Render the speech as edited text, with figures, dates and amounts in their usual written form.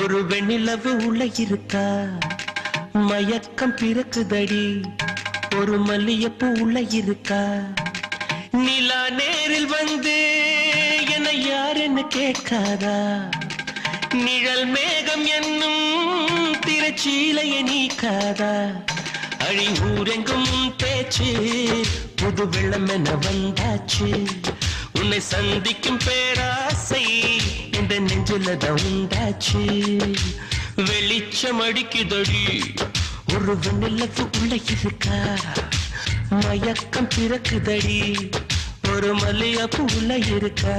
ஒரு வெண்ணிலவு உள்ள இருக்கா மயக்கம் பிறக்குதடி ஒரு மல்லியப்பூ உள்ள இருக்கா நிலா நேரில் வந்து என்ன யாருன்னு கேட்காதா நிழல் மேகம் என்னும் திரச்சீலையை நீக்காதா அழி ஊரெங்கும் பேச்சு புது வெள்ளம் என வந்தாச்சு உன்னை சந்திக்கும் பேராசை இந்த நெஞ்சிலதான் உண்டாச்சு வெளிச்சம் அடிக்குதடி ஒரு வெண்ணிலவு உள்ள இருக்கா மயக்கம் பிறக்குதடி ஒரு மல்லியப்பூ உள்ள இருக்கா